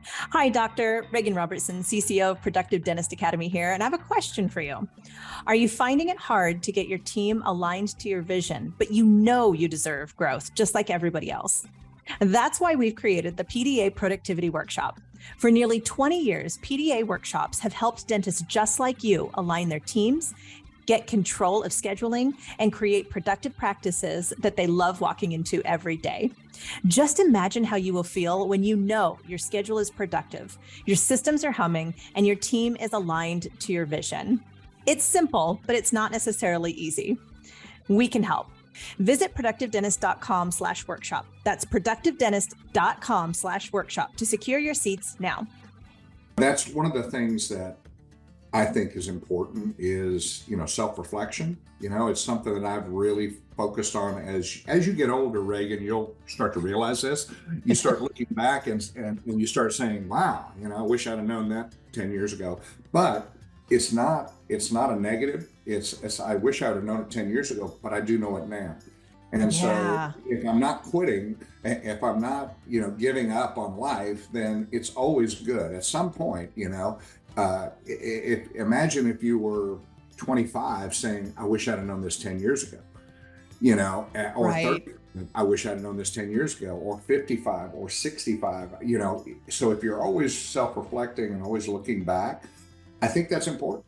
Hi, Dr. Regan Robertson, CCO of Productive Dentist Academy here, and I have a question for you. Are you finding it hard to get your team aligned to your vision, but you know you deserve growth just like everybody else? That's why we've created the PDA Productivity Workshop. For nearly 20 years, PDA workshops have helped dentists just like you align their teams, get control of scheduling, and create productive practices that they love walking into every day. Just imagine how you will feel when you know your schedule is productive, your systems are humming, and your team is aligned to your vision. It's simple, but it's not necessarily easy. We can help. Visit productivedentist.com/workshop. That's productivedentist.com/workshop to secure your seats now. That's one of the things that I think is important is, self-reflection. It's something that I've really focused on as you get older, Reagan, you'll start to realize this. You start looking back and you start saying, wow, I wish I'd have known that 10 years ago. But it's not a negative. It's I wish I would have known it 10 years ago, but I do know it now. And so if I'm not quitting, if I'm not, giving up on life, then it's always good. At some point, imagine if you were 25 saying, I wish I'd have known this 10 years ago, or Right. 30, I wish I'd known this 10 years ago, or 55 or 65, so if you're always self-reflecting and always looking back, I think that's important.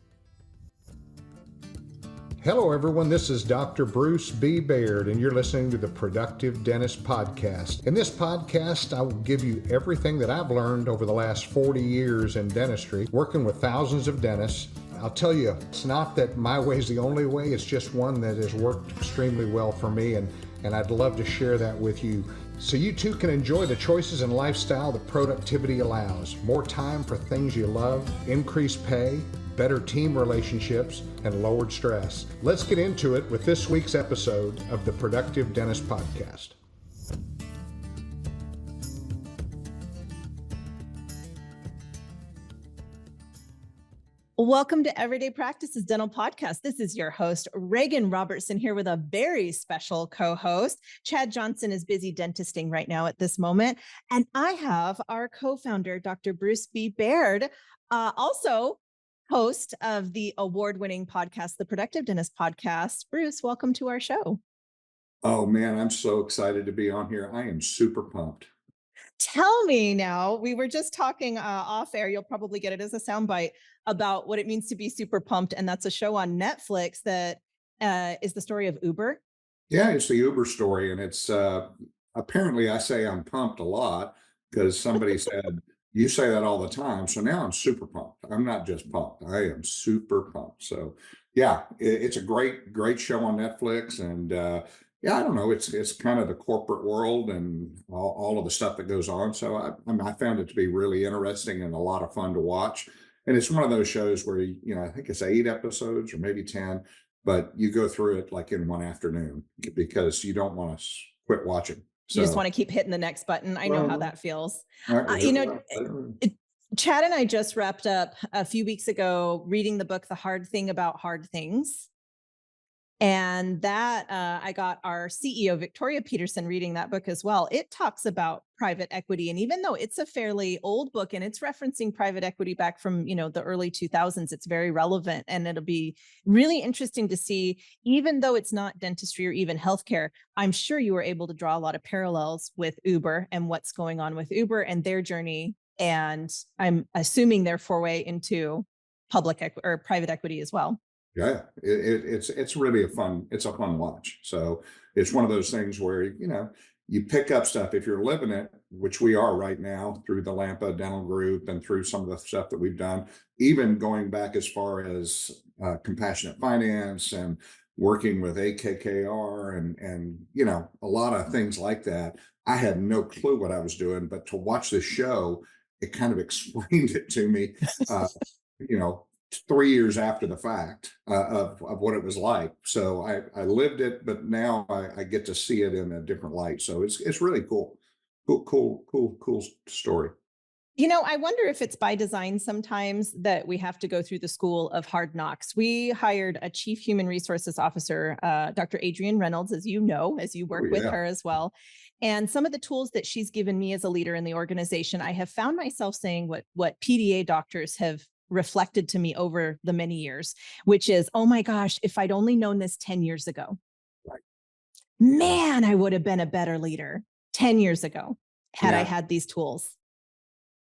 Hello, everyone. This is Dr. Bruce B. Baird, and you're listening to the Productive Dentist Podcast. In this podcast, I will give you everything that I've learned over the last 40 years in dentistry, working with thousands of dentists. I'll tell you, it's not that my way is the only way. It's just one that has worked extremely well for me, and I'd love to share that with you so you too can enjoy the choices and lifestyle that productivity allows. More time for things you love, increased pay, better team relationships, and lowered stress. Let's get into it with this week's episode of the Productive Dentist Podcast. Welcome to Everyday Practices Dental Podcast. This is your host, Regan Robertson, here with a very special co-host. Chad Johnson is busy dentisting right now at this moment. And I have our co-founder, Dr. Bruce B. Baird, also host of the award-winning podcast, the Productive Dentist Podcast. Bruce, welcome to our show. Oh man, I'm so excited to be on here. I am super pumped. Tell me now, we were just talking off air, you'll probably get it as a soundbite, about what it means to be super pumped. And that's a show on Netflix that is the story of Uber. Yeah, it's the Uber story, and it's apparently I say I'm pumped a lot because somebody said you say that all the time. So now I'm super pumped. I'm not just pumped. I am super pumped. So yeah, it's a great show on Netflix, and yeah, I don't know. It's kind of the corporate world and all of the stuff that goes on. So I found it to be really interesting and a lot of fun to watch. And it's one of those shows where I think it's 8 episodes or maybe 10, but you go through it like in one afternoon because you don't want to quit watching. You just So, want to keep hitting the next button. I know how well, that feels. I- Uh, you know, Chad and I just wrapped up a few weeks ago reading the book, The Hard Thing About Hard Things. And that I got our CEO, Victoria Peterson, reading that book as well. It talks about private equity. And even though it's a fairly old book and it's referencing private equity back from, the early 2000s, it's very relevant. And it'll be really interesting to see, even though it's not dentistry or even healthcare, I'm sure you were able to draw a lot of parallels with Uber and what's going on with Uber and their journey. And I'm assuming their foray into or private equity as well. Yeah, it's really it's a fun watch. So it's one of those things where, you pick up stuff if you're living it, which we are right now through the Lampa Dental Group and through some of the stuff that we've done, even going back as far as compassionate finance and working with AKKR and a lot of things like that. I had no clue what I was doing, but to watch this show, it kind of explained it to me. You know, 3 years after the fact of what it was like. So I lived it, but now I get to see it in a different light. So it's really cool story. I wonder if it's by design sometimes that we have to go through the school of hard knocks. We hired a chief human resources officer, Dr. Adrienne Reynolds, as you know, as you Oh, work with yeah. her as well. And some of the tools that she's given me as a leader in the organization, I have found myself saying what PDA doctors have reflected to me over the many years, which is, oh my gosh, if I'd only known this 10 years ago, Right. man, I would have been a better leader 10 years ago had I Yeah. had these tools.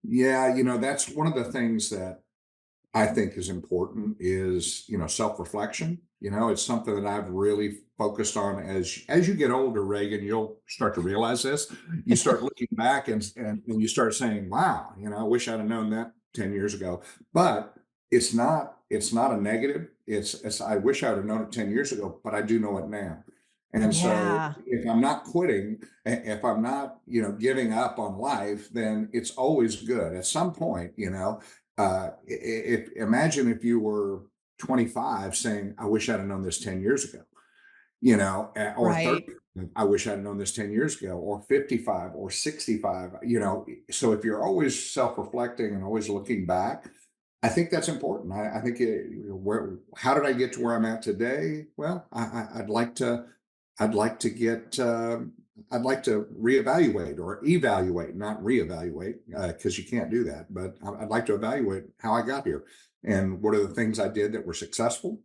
Yeah. That's one of the things that I think is important is, self-reflection. It's something that I've really focused on as you get older, Reagan, you'll start to realize this. You start looking back and you start saying, wow, I wish I'd have known that 10 years ago. But it's not a negative. It's I wish I would have known it 10 years ago, but I do know it now. And so Yeah. if I'm not quitting, if I'm not, giving up on life, then it's always good. At some point, if imagine if you were 25 saying, I wish I'd have known this 10 years ago, or Right. 30, I wish I'd known this 10 years ago, or 55 or 65, so if you're always self-reflecting and always looking back, I think that's important. I think how did I get to where I'm at today? Well, I'd like to get, I'd like to reevaluate or evaluate, not reevaluate, because you can't do that. But I'd like to evaluate how I got here and what are the things I did that were successful,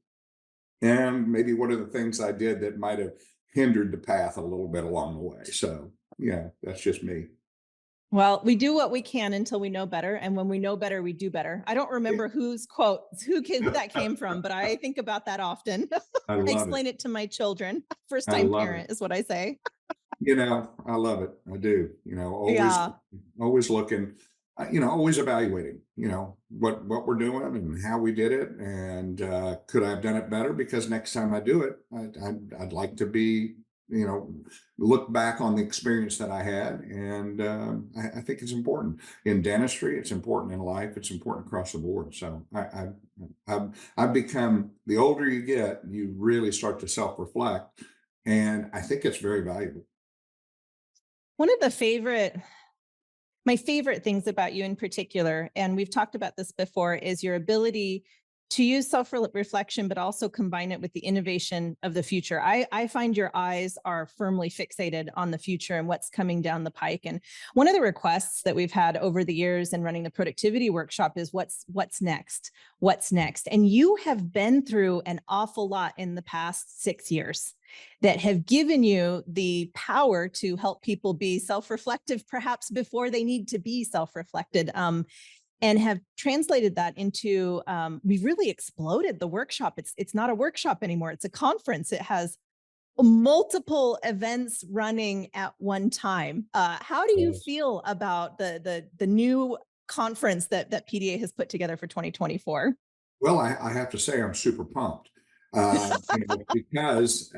and maybe what are the things I did that might have hindered the path a little bit along the way. So, yeah, that's just me. Well, we do what we can until we know better. And when we know better, we do better. I don't Yeah. remember whose quote, who that came from, but I think about that often. I I love it. explain it to my children. First I time love it. parent is what I say. I love it. I do. Yeah. Always looking, always evaluating, what we're doing and how we did it, and could I have done it better? Because next time I do it, I'd like to be, you know, look back on the experience that I had, and I think it's important in dentistry. It's important in life. It's important across the board. So I've become, the older you get, you really start to self-reflect, and I think it's very valuable. One of my favorite things about you in particular, and we've talked about this before, is your ability to use self-reflection, but also combine it with the innovation of the future. I find your eyes are firmly fixated on the future and what's coming down the pike. And one of the requests that we've had over the years in running the productivity workshop is what's next? What's next? And you have been through an awful lot in the past 6 years that have given you the power to help people be self-reflective, perhaps before they need to be self-reflected, and have translated that into, we've really exploded the workshop. It's not a workshop anymore. It's a conference. It has multiple events running at one time. How do you Yes. feel about the new conference that PDA has put together for 2024? Well, I have to say I'm super pumped, because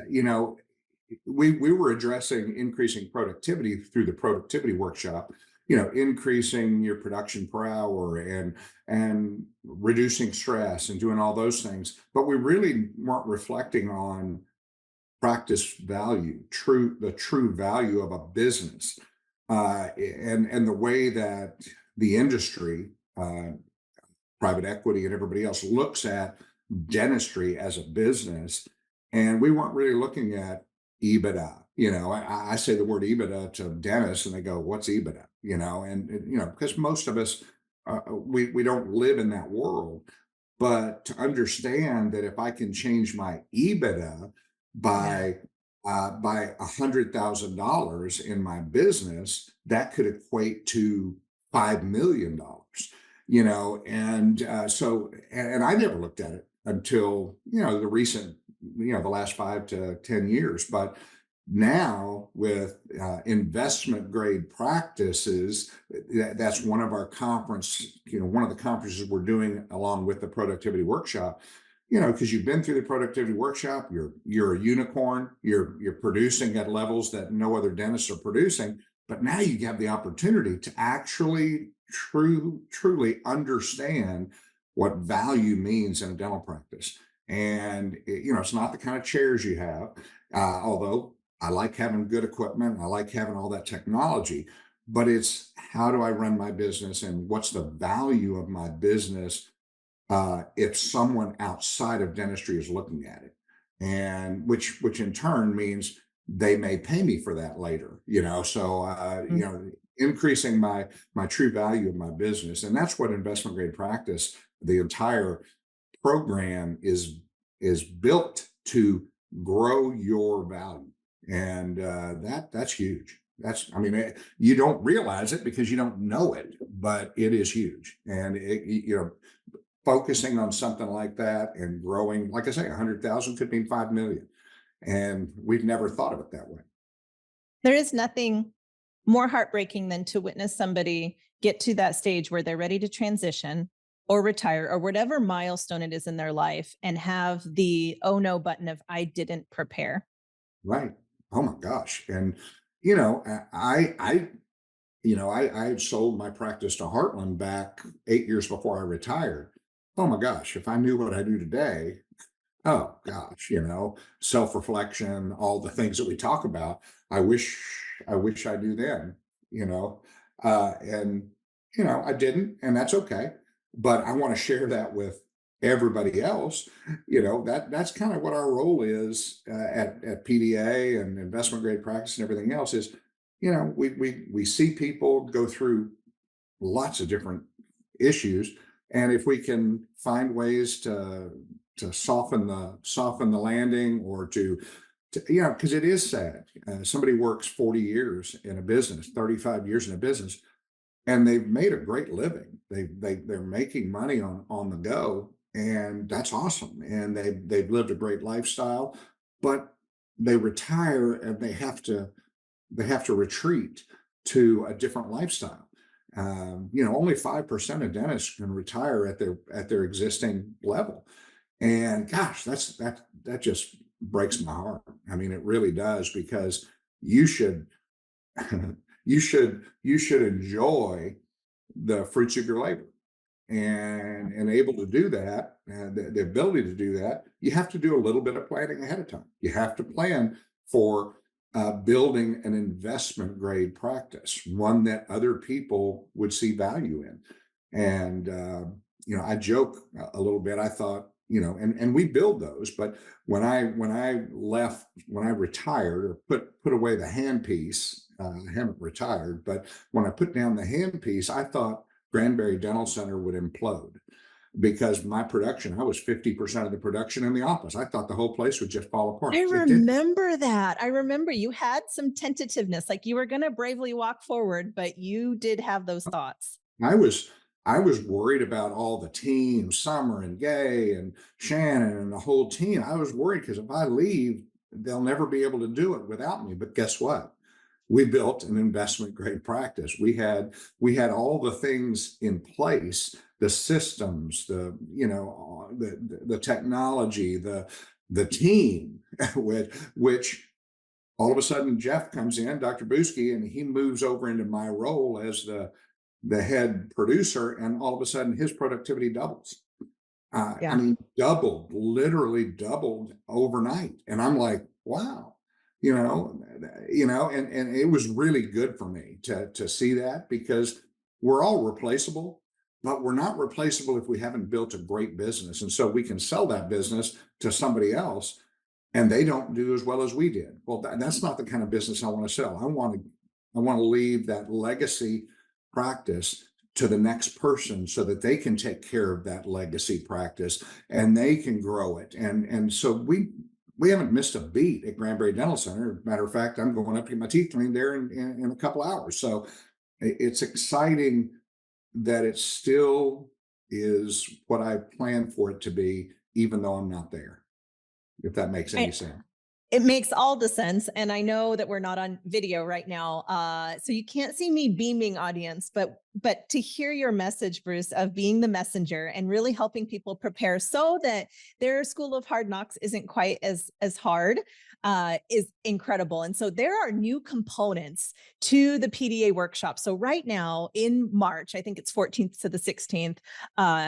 we were addressing increasing productivity through the productivity workshop. Increasing your production per hour and reducing stress and doing all those things. But we really weren't reflecting on practice value, the true value of a business, and the way that the industry, private equity, and everybody else looks at dentistry as a business. And we weren't really looking at EBITDA. I say the word EBITDA to dentists and they go, what's EBITDA? Because most of us, we don't live in that world. But to understand that if I can change my EBITDA Yeah. by by $100,000 in my business, that could equate to $5 million. And and I never looked at it until the recent, the last 5 to 10 years. But now with investment grade practices, that's one of our conference, one of the conferences we're doing along with the productivity workshop. Because you've been through the productivity workshop, you're a unicorn, you're producing at levels that no other dentists are producing. But now you have the opportunity to actually truly understand what value means in a dental practice. And it's not the kind of chairs you have, although I like having good equipment. I like having all that technology, but it's how do I run my business and what's the value of my business if someone outside of dentistry is looking at it, and which in turn means they may pay me for that later, so increasing my true value of my business. And that's what investment grade practice, the entire program, is built to grow your value. And that's huge. You don't realize it because you don't know it, but it is huge. And focusing on something like that and growing, like I say, 100,000 could mean 5 million. And we've never thought of it that way. There is nothing more heartbreaking than to witness somebody get to that stage where they're ready to transition or retire or whatever milestone it is in their life and have the oh no button of I didn't prepare. Right. Oh my gosh. And, you know, I had sold my practice to Heartland back 8 years before I retired. Oh my gosh, if I knew what I do today, oh gosh, self-reflection, all the things that we talk about, I wish I knew then, you know, and I didn't, and that's okay. But I want to share that with everybody else. That's kind of what our role is at PDA and investment grade practice and everything else is, we see people go through lots of different issues, and if we can find ways to soften the landing, or to because it is sad. Somebody works 40 years in a business, 35 years in a business, and they've made a great living. They're making money on the go, and that's awesome. And they've lived a great lifestyle, but they retire and they have to retreat to a different lifestyle. Only 5% of dentists can retire at their existing level. And gosh, that just breaks my heart. I mean, it really does, because you should you should enjoy the fruits of your labor, and able to do that, and the ability to do that. You have to do a little bit of planning ahead of time. You have to plan for building an investment grade practice, one that other people would see value in. And I joke a little bit. I thought, and we build those, but when I retired, or put away the handpiece, I haven't retired, but when I put down the handpiece, I thought Granbury Dental Center would implode, because my production, I was 50% of the production in the office. I thought the whole place would just fall apart. I remember that. I remember you had some tentativeness, like you were going to bravely walk forward, but you did have those thoughts. I was worried about all the team, Summer and Gay and Shannon and the whole team. I was worried because if I leave, they'll never be able to do it without me. But guess what? We built an investment grade practice. We had all the things in place, the systems, the technology, the team, which all of a sudden Jeff comes in, Dr. Buski, and he moves over into my role as the head producer, and all of a sudden his productivity doubles. Literally doubled overnight. And I'm like, wow, and it was really good for me to see that, because we're all replaceable, but we're not replaceable if we haven't built a great business. And so we can sell that business to somebody else and they don't do as well as we did. Well, that's not the kind of business I want to sell. I want to leave that legacy practice to the next person, so that they can take care of that legacy practice and they can grow it. And so we haven't missed a beat at Granbury Dental Center. Matter of fact, I'm going up to get my teeth cleaned there in a couple hours. So it's exciting that it still is what I planned for it to be, even though I'm not there, if that makes any sense. It makes all the sense. And I know that we're not on video right now, so you can't see me beaming, audience, but to hear your message, Bruce, of being the messenger and really helping people prepare so that their school of hard knocks isn't quite as hard, is incredible. And so there are new components to the PDA workshop. So right now in March, I think it's 14th to the 16th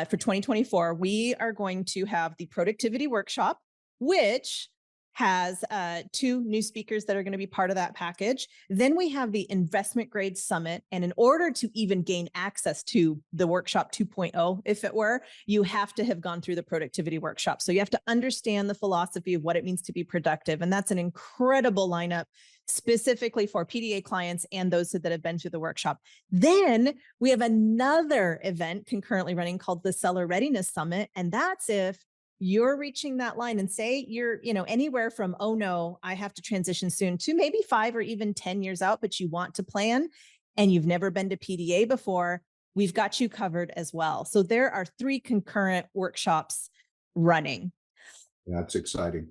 for 2024, we are going to have the productivity workshop, which has 2 new speakers that are going to be part of that package. Then we have the investment grade summit. And in order to even gain access to the workshop 2.0, if it were, you have to have gone through the productivity workshop. So you have to understand the philosophy of what it means to be productive. And that's an incredible lineup specifically for PDA clients and those that have been through the workshop. Then we have another event concurrently running called the Seller Readiness Summit. And that's if you're reaching that line and say you're, anywhere from, oh no, I have to transition soon, to maybe 5 or even 10 years out, but you want to plan and you've never been to PDA before, we've got you covered as well. So there are 3 concurrent workshops running. That's exciting.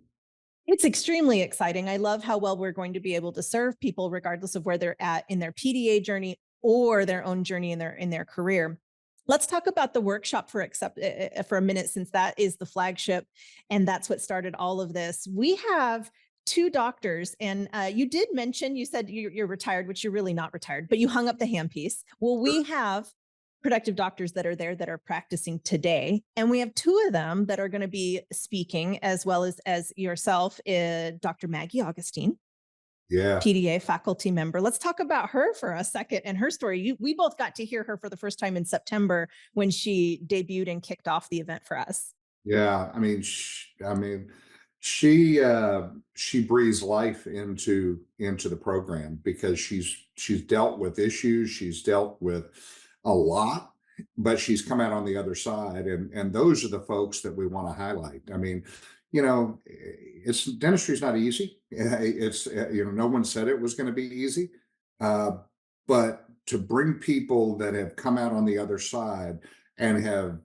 It's extremely exciting. I love how well we're going to be able to serve people regardless of where they're at in their PDA journey or their own journey in their career. Let's talk about the workshop for a minute, since that is the flagship and that's what started all of this. We have 2 doctors, and you did mention, you said you're retired, which you're really not retired, but you hung up the handpiece. Well, we have productive doctors that are there that are practicing today, and we have 2 of them that are going to be speaking, as well as yourself, Dr. Maggie Augustine. Yeah. PDA faculty member. Let's talk about her for a second and her story. We both got to hear her for the first time in September when she debuted and kicked off the event for us. Yeah. She breathes life into the program because she's dealt with issues. She's dealt with a lot, but she's come out on the other side. And those are the folks that we want to highlight. Dentistry is not easy. It's, no one said it was going to be easy. But to bring people that have come out on the other side and have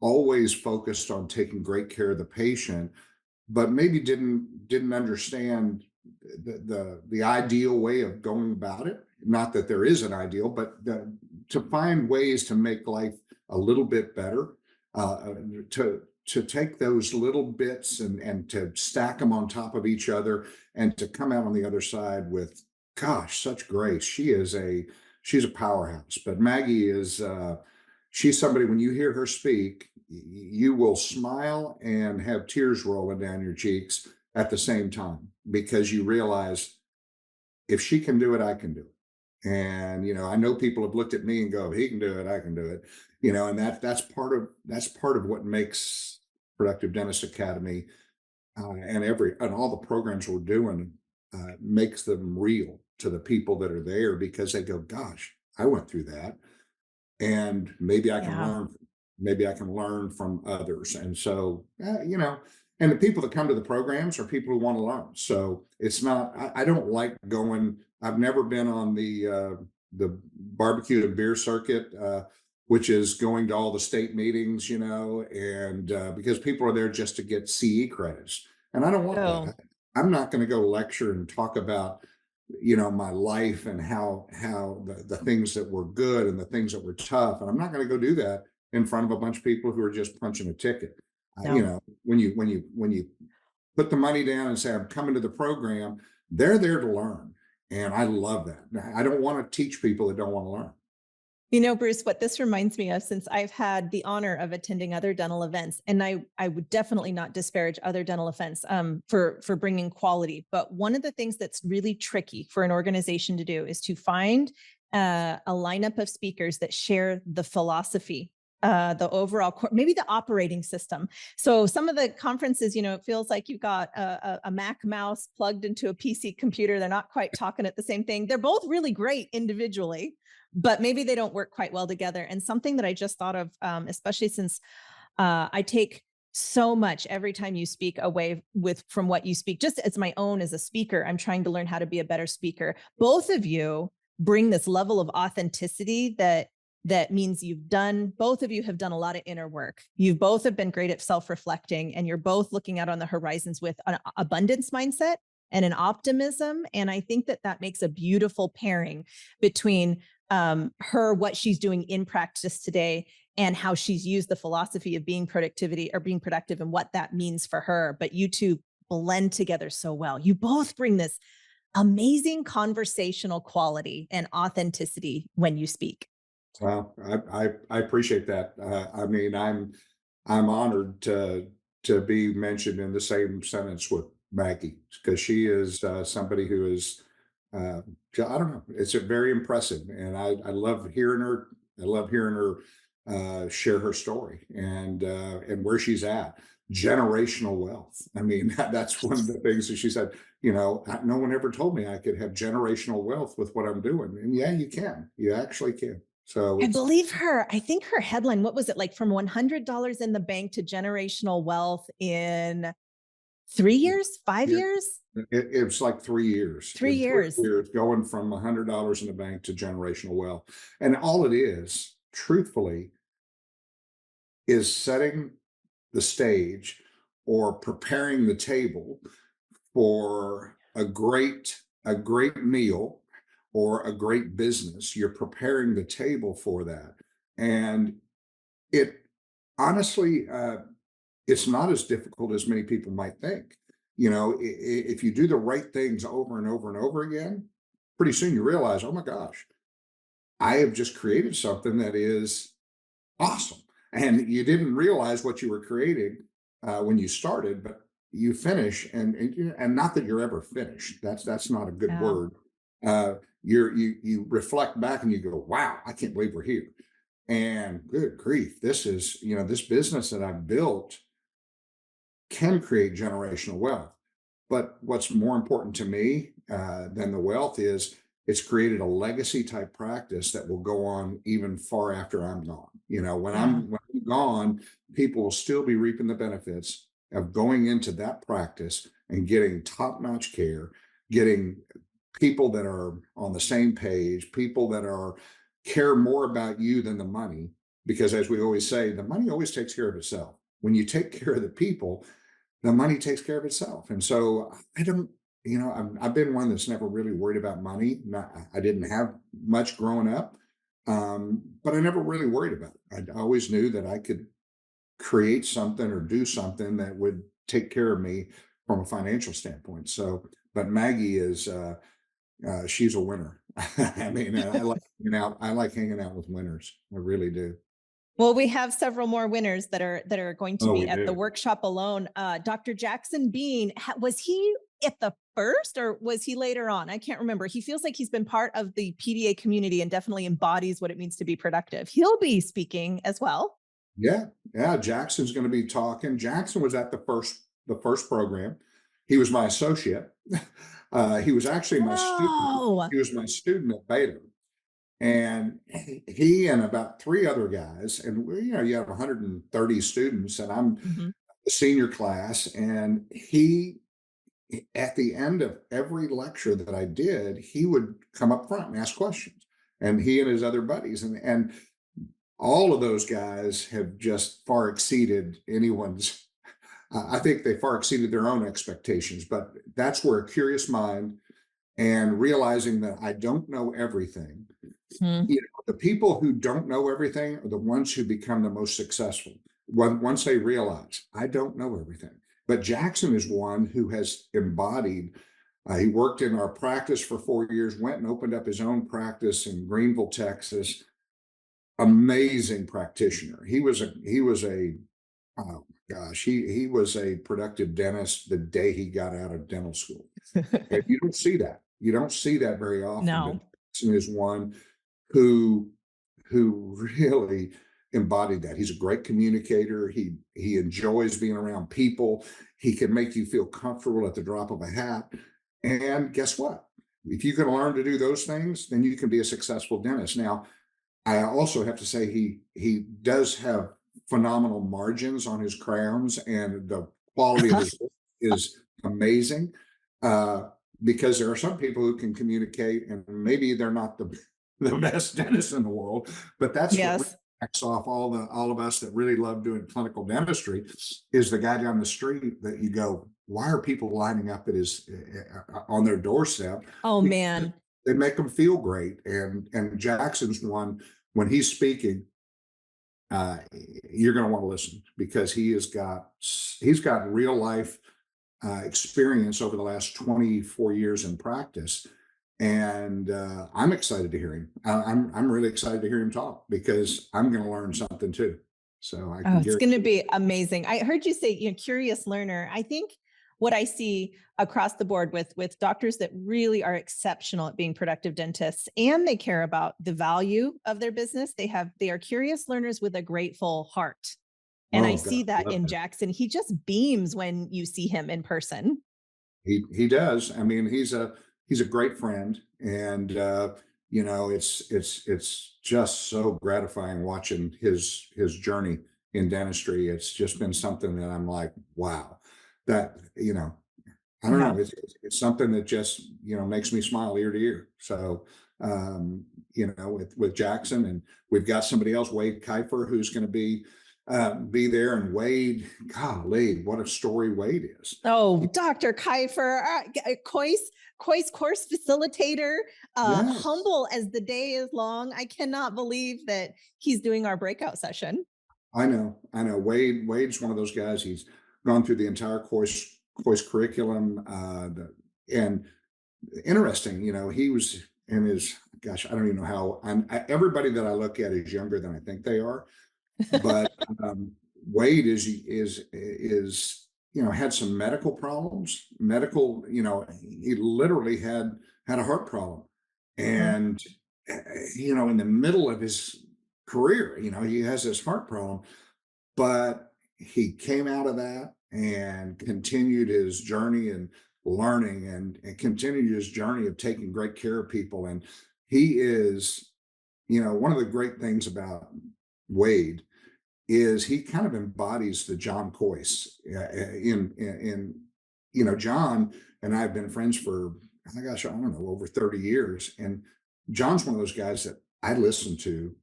always focused on taking great care of the patient, but maybe didn't understand the ideal way of going about it. Not that there is an ideal, but to find ways to make life a little bit better, to take those little bits and to stack them on top of each other and to come out on the other side with, gosh, such grace. She's a powerhouse. But Maggie is, she's somebody, when you hear her speak, you will smile and have tears rolling down your cheeks at the same time, because you realize if she can do it, I can do it. And, I know people have looked at me and go, if he can do it, I can do it. And that's part of what makes Productive Dentist Academy and all the programs we're doing makes them real to the people that are there, because they go, gosh, I went through that, and maybe I can learn from others. And so, and the people that come to the programs are people who want to learn. So it's not, I don't like going, I've never been on the barbecue and beer circuit, which is going to all the state meetings, and because people are there just to get CE credits. And I don't want that. I'm not going to go lecture and talk about, my life and how the things that were good and the things that were tough. And I'm not going to go do that in front of a bunch of people who are just punching a ticket. No. When you put the money down and say, I'm coming to the program, they're there to learn. And I love that. I don't want to teach people that don't want to learn. Bruce, what this reminds me of, since I've had the honor of attending other dental events, and I would definitely not disparage other dental events for bringing quality. But one of the things that's really tricky for an organization to do is to find a lineup of speakers that share the philosophy, the overall, maybe the operating system. So some of the conferences, it feels like you've got a Mac mouse plugged into a PC computer. They're not quite talking at the same thing. They're both really great individually, but maybe they don't work quite well together. And something that I just thought of, especially since I take so much every time you speak away from what you speak, just as my own as a speaker, I'm trying to learn how to be a better speaker. Both of you bring this level of authenticity that means both of you have done a lot of inner work. You both have been great at self-reflecting, and you're both looking out on the horizons with an abundance mindset and an optimism. And I think that makes a beautiful pairing between what she's doing in practice today and how she's used the philosophy of being productive and what that means for her. But you two blend together so well. You both bring this amazing conversational quality and authenticity when you speak. Well, I appreciate that. I'm honored to be mentioned in the same sentence with Maggie, because she is somebody who is, I don't know, it's a very impressive, and I love hearing her. I love hearing her share her story and where she's at. Generational wealth. I mean, that's one of the things that she said. You know, no one ever told me I could have generational wealth with what I'm doing, and yeah, you can. You actually can. So I believe her. I think her headline, what was it, like from $100 in the bank to generational wealth in 3 years, 5 years? It was like 3 years. 3 years. 3 years going from $100 in the bank to generational wealth. And all it is, truthfully, is setting the stage or preparing the table for a great meal or a great business. You're preparing the table for that. And it honestly, it's not as difficult as many people might think. You know, if you do the right things over and over and over again, pretty soon you realize, oh my gosh, I have just created something that is awesome. And you didn't realize what you were creating when you started, but you finish, and not that you're ever finished. That's not a good Yeah. word. You reflect back and you go, wow, I can't believe we're here. And good grief, this is, this business that I've built can create generational wealth. But what's more important to me than the wealth is it's created a legacy type practice that will go on even far after I'm gone. When Yeah. I'm gone, people will still be reaping the benefits of going into that practice and getting top-notch care, getting people that are on the same page, people that care more about you than the money. Because as we always say, the money always takes care of itself. When you take care of the people, the money takes care of itself. And so I don't, I've been one that's never really worried about money. I didn't have much growing up, but I never really worried about it. I always knew that I could create something or do something that would take care of me from a financial standpoint. So, but Maggie is, she's a winner. I mean, I like hanging out with winners. I really do. Well, we have several more winners that are going to Oh, be we at the do. workshop alone. Dr. Jackson Bean, was he at the first or was he later on? I can't remember. He feels like he's been part of the PDA community and definitely embodies what it means to be productive. He'll be speaking as well. Yeah, yeah. Jackson's going to be talking. Jackson was at the first program. He was my associate. He was actually my student. Oh, He was my student at Baird. And he and about three other guys, and you have 130 students, and I'm mhm. a senior class. And he, at the end of every lecture that I did, he would come up front and ask questions. And he and his other buddies, and all of those guys have just far exceeded anyone's. I think they far exceeded their own expectations. But that's where a curious mind and realizing that I don't know everything. Hmm. The people who don't know everything are the ones who become the most successful once they realize I don't know everything. But Jackson is one who has embodied. He worked in our practice for 4 years, went and opened up his own practice in Greenville, Texas. Amazing practitioner. He was a oh my gosh, he was a productive dentist the day he got out of dental school. And you don't see that. You don't see that very often. No. But Jackson is one who really embodied that. He's a great communicator. He enjoys being around people. He can make you feel comfortable at the drop of a hat. And guess what? If you can learn to do those things, then you can be a successful dentist. Now, I also have to say he does have phenomenal margins on his crowns, and the quality of his work is amazing. Because there are some people who can communicate, and maybe they're not the best dentists in the world, but that's what Yes. backs off all of us that really love doing clinical dentistry is the guy down the street that you go, why are people lining up at his on their doorstep? Oh, Because man. they make them feel great. And Jackson's one, when he's speaking, you're going to want to listen because he's got real life experience over the last 24 years in practice. And I'm excited to hear him. I'm really excited to hear him talk because I'm going to learn something too. So I Oh, can it's guarantee. going to be amazing. I heard you say, curious learner. I think what I see across the board with doctors that really are exceptional at being productive dentists, and they care about the value of their business. They are curious learners with a grateful heart. And I Oh God, see that love in that. Jackson. He just beams when you see him in person. He does. I mean, he's a great friend, and it's just so gratifying watching his journey in dentistry. It's just been something that I'm like, wow, that I don't Yeah. know. It's something that just makes me smile ear to ear. So with Jackson, and we've got somebody else, Wade Kiefer, who's going to be there. And Wade, golly, what a story Wade is. Oh, Dr. Kiefer, Koi's course facilitator, Yes, humble as the day is long. I cannot believe that he's doing our breakout session. I know. Wade's one of those guys. He's gone through the entire course curriculum. And interesting, he was in his, gosh, I don't even know how. Everybody that I look at is younger than I think they are. But Wade is had some medical problems. He literally had a heart problem, Mm. and in the middle of his career, he has this heart problem, but he came out of that and continued his journey and learning, and continued his journey of taking great care of people. And he is, one of the great things about Wade is he kind of embodies the John Coyce. John and I have been friends for, oh gosh, I don't know, over 30 years. And John's one of those guys that I listen to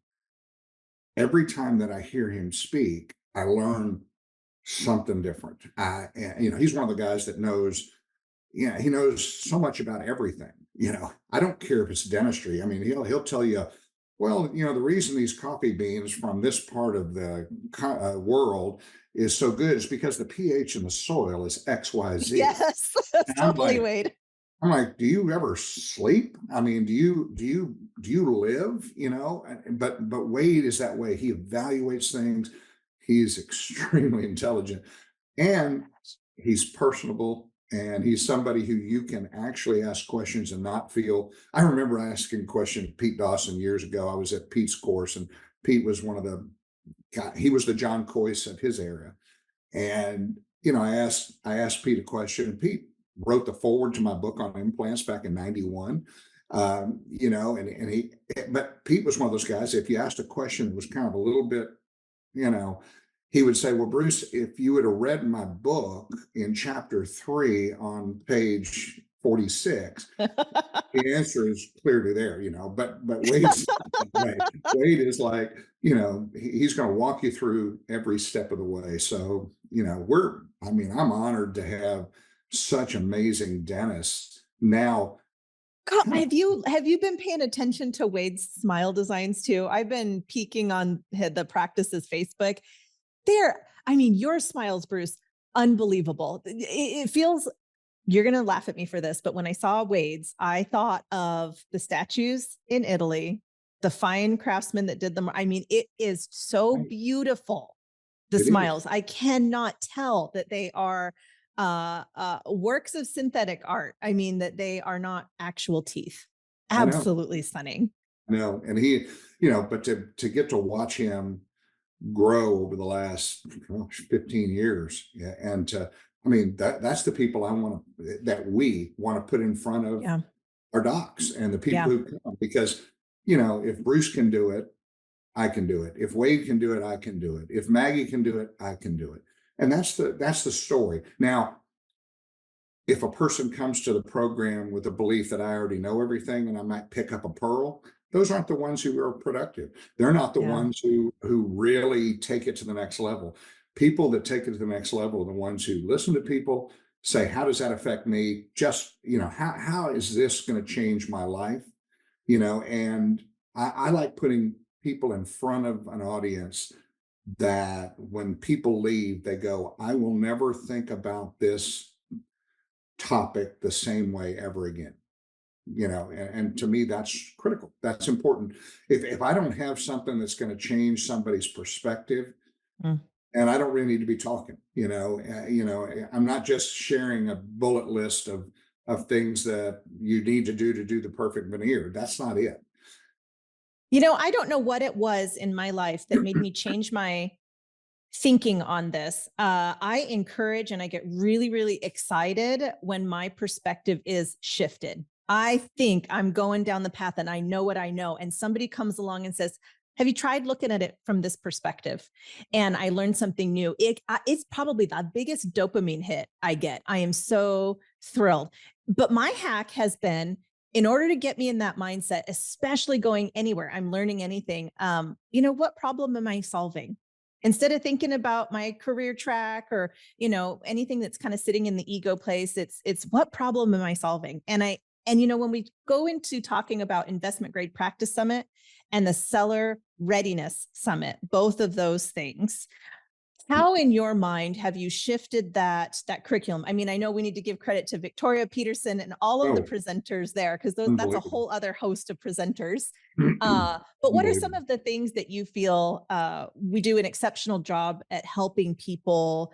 every time that I hear him speak. I learn something different. He's one of the guys that knows, he knows so much about everything. I don't care if it's dentistry. I mean, he'll tell you, well, the reason these coffee beans from this part of the world is so good is because the pH in the soil is X, Y, Z. Yes, that's And I'm totally like, Wade. do you ever sleep? I mean, do you live? But Wade is that way. He evaluates things. He's extremely intelligent, and he's personable, and he's somebody who you can actually ask questions and not feel. I remember asking a question to Pete Dawson years ago. I was at Pete's course, and Pete was he was the John Coyce of his era. And I asked Pete a question, and Pete wrote the forward to my book on implants back in '91. But Pete was one of those guys. If you asked a question that was kind of a little bit, he would say, well, Bruce, if you would have read my book in chapter 3 on page 46, the answer is clearly there, but Wade is like, he's going to walk you through every step of the way. So, I'm honored to have such amazing dentists now. God, have you been paying attention to Wade's smile designs too? I've been peeking on the practice's Facebook. Your smiles, Bruce, unbelievable. It feels, you're going to laugh at me for this, but when I saw Wade's, I thought of the statues in Italy, the fine craftsmen that did them. It is so beautiful. The It smiles, is. I cannot tell that they are works of synthetic art. That they are not actual teeth. I know. Absolutely stunning. No, and he, but to get to watch him grow over the last 15 years, yeah, and that's the people we want to put in front of Yeah. our docs and the people Yeah. who come, because if Bruce can do it, I can do it. If Wade can do it, I can do it. If Maggie can do it, I can do it. And that's the story. Now, if a person comes to the program with a belief that I already know everything and I might pick up a pearl, those aren't the ones who are productive. They're not the Yeah. ones who really take it to the next level. People that take it to the next level are the ones who listen to people, say, how does that affect me? Just, how is this going to change my life? And I like putting people in front of an audience that when people leave, they go, I will never think about this topic the same way ever again. And to me, that's critical. That's important. If I don't have something that's going to change somebody's perspective, Mm. and I don't really need to be talking, I'm not just sharing a bullet list of things that you need to do the perfect veneer. That's not it. I don't know what it was in my life that made me change my thinking on this. I encourage and I get really, really excited when my perspective is shifted. I think I'm going down the path and I know what I know. And somebody comes along and says, have you tried looking at it from this perspective? And I learned something new. It's probably the biggest dopamine hit I get. I am so thrilled. But my hack has been, in order to get me in that mindset, especially going anywhere, I'm learning anything. What problem am I solving? Instead of thinking about my career track or, anything that's kind of sitting in the ego place, it's what problem am I solving? And when we go into talking about investment grade practice summit and the seller readiness summit, both of those things, how in your mind have you shifted that curriculum? I mean, I know we need to give credit to Victoria Peterson and all of the Oh, presenters there, because that's a unbelievable. whole other host of presenters. But what are some Unbelievable. of the things that you feel we do an exceptional job at helping people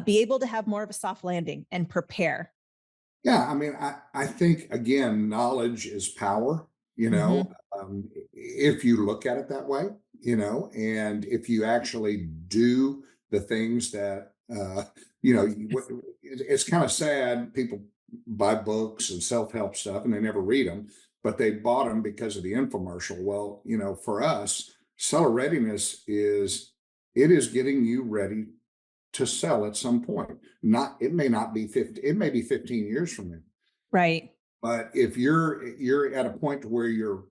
be able to have more of a soft landing and prepare? Yeah, I mean, I think again, knowledge is power, Mhm. if you look at it that way, and if you actually do the things that, it's kind of sad. People buy books and self-help stuff and they never read them, but they bought them because of the infomercial. Well, for us, seller readiness it is getting you ready to sell at some point. It may not be 50, it may be 15 years from now. Right. But if you're at a point where you're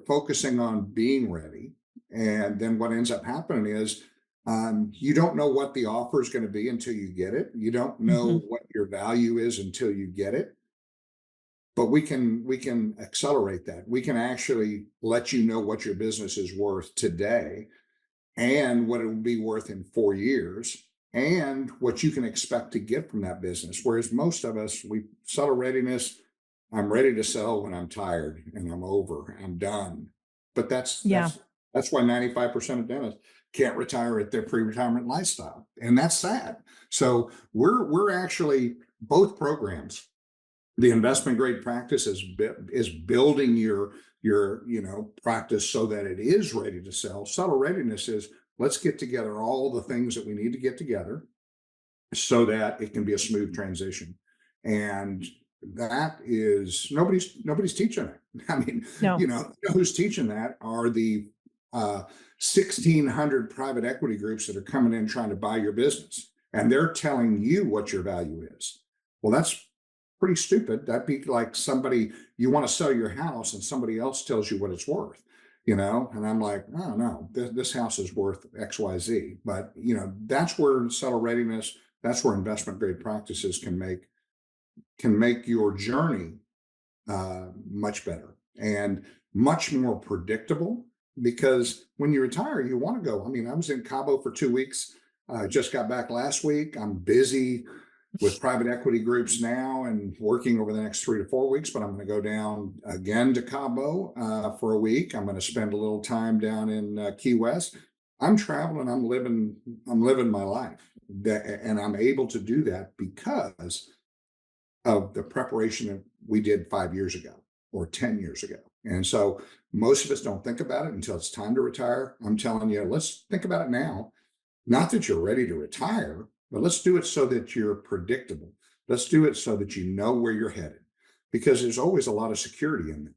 focusing on being ready, and then what ends up happening is you don't know what the offer is going to be until you get it. You don't know Mhm. what your value is until you get it. But we can accelerate that. We can actually let you know what your business is worth today and what it will be worth in 4 years and what you can expect to get from that business. Whereas most of us, we seller readiness, I'm ready to sell when I'm tired and I'm over, I'm done. But that's Yeah. that's that's why 95% of dentists can't retire at their pre-retirement lifestyle. And that's sad. So we're actually both programs. The investment grade practice is building your practice so that it is ready to sell. Seller readiness is, let's get together all the things that we need to get together so that it can be a smooth transition. And that is nobody's teaching it. I mean, No. who's teaching that are the 1,600 private equity groups that are coming in trying to buy your business, and they're telling you what your value is. Well, that's pretty stupid. That'd be like somebody, you want to sell your house and somebody else tells you what it's worth, and I'm like, oh no, this house is worth XYZ. But that's where seller readiness, that's where investment grade practices can make your journey much better and much more predictable. Because when you retire, you want to go. I mean, I was in Cabo for 2 weeks. Just got back last week. I'm busy with private equity groups now and working over the next 3 to 4 weeks, but I'm going to go down again to Cabo for a week. I'm going to spend a little time down in Key West. I'm traveling. I'm living my life, and I'm able to do that because of the preparation that we did 5 years ago or 10 years ago. And so most of us don't think about it until it's time to retire. I'm telling you, let's think about it now. Not that you're ready to retire, but let's do it so that you're predictable. Let's do it so that you know where you're headed, because there's always a lot of security in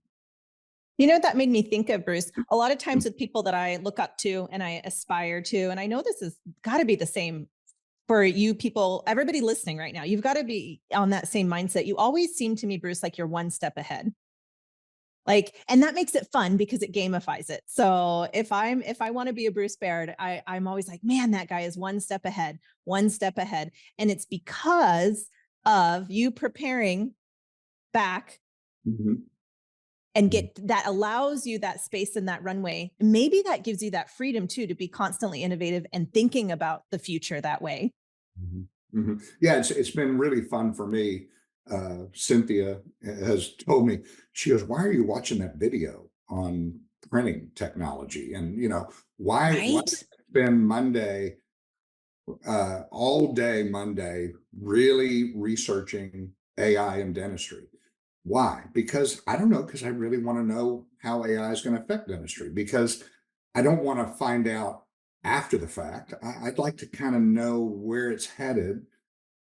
it. That made me think of, Bruce, a lot of times with people that I look up to and I aspire to, and I know this has got to be the same for you people, everybody listening right now, you've got to be on that same mindset. You always seem to me, Bruce, like you're one step ahead. And that makes it fun because it gamifies it. So if I want to be a Bruce Baird, I'm always like, man, that guy is one step ahead, one step ahead. And it's because of you preparing back Mhm. and that allows you that space and that runway. Maybe that gives you that freedom too, to be constantly innovative and thinking about the future that way. Mhm. Mhm. Yeah, it's been really fun for me. Cynthia has told me, she goes, "Why are you watching that video on printing technology? And why Right? spend Monday all day Monday, really researching AI in dentistry. Why? Because I don't know, because I really want to know how AI is going to affect dentistry, because I don't want to find out after the fact. I'd like to kind of know where it's headed.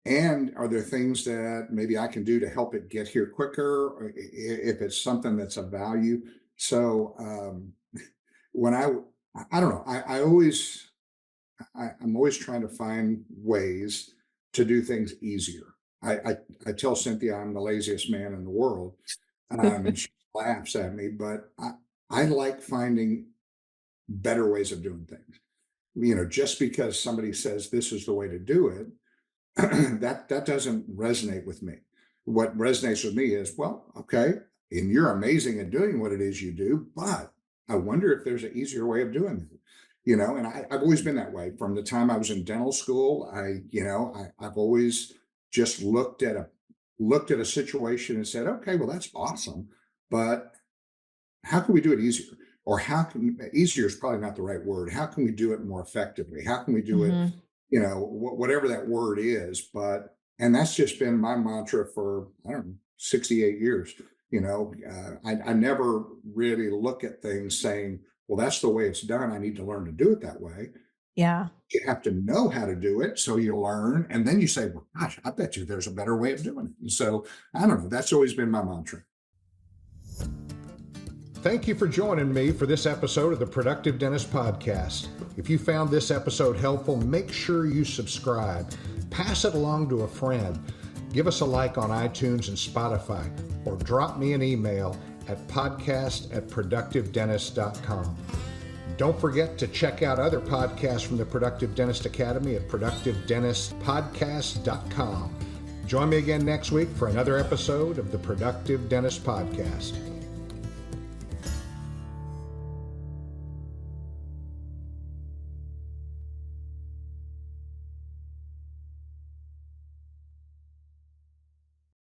And are there things that maybe I can do to help it get here quicker, or if it's something that's of value? So when I don't know, I'm always trying to find ways to do things easier. I tell Cynthia I'm the laziest man in the world, and she laughs at me, but I like finding better ways of doing things. Just because somebody says this is the way to do it, that doesn't resonate with me. What resonates with me is, well, okay, and you're amazing at doing what it is you do, but I wonder if there's an easier way of doing it. And I've always been that way from the time I was in dental school. I've always just looked at a situation and said, okay, well, that's awesome, but how can we do it easier? Or easier is probably not the right word. How can we do it more effectively? How can we do it, whatever that word is? And that's just been my mantra for, I don't know, 68 years. I never really look at things saying, well, that's the way it's done. I need to learn to do it that way. Yeah. You have to know how to do it. So you learn, and then you say, well, gosh, I bet you there's a better way of doing it. And so I don't know, that's always been my mantra. Thank you for joining me for this episode of the Productive Dentist Podcast. If you found this episode helpful, make sure you subscribe. Pass it along to a friend. Give us a like on iTunes and Spotify, or drop me an email at podcast@productivedentist.com. Don't forget to check out other podcasts from the Productive Dentist Academy at productivedentistpodcast.com. Join me again next week for another episode of the Productive Dentist Podcast.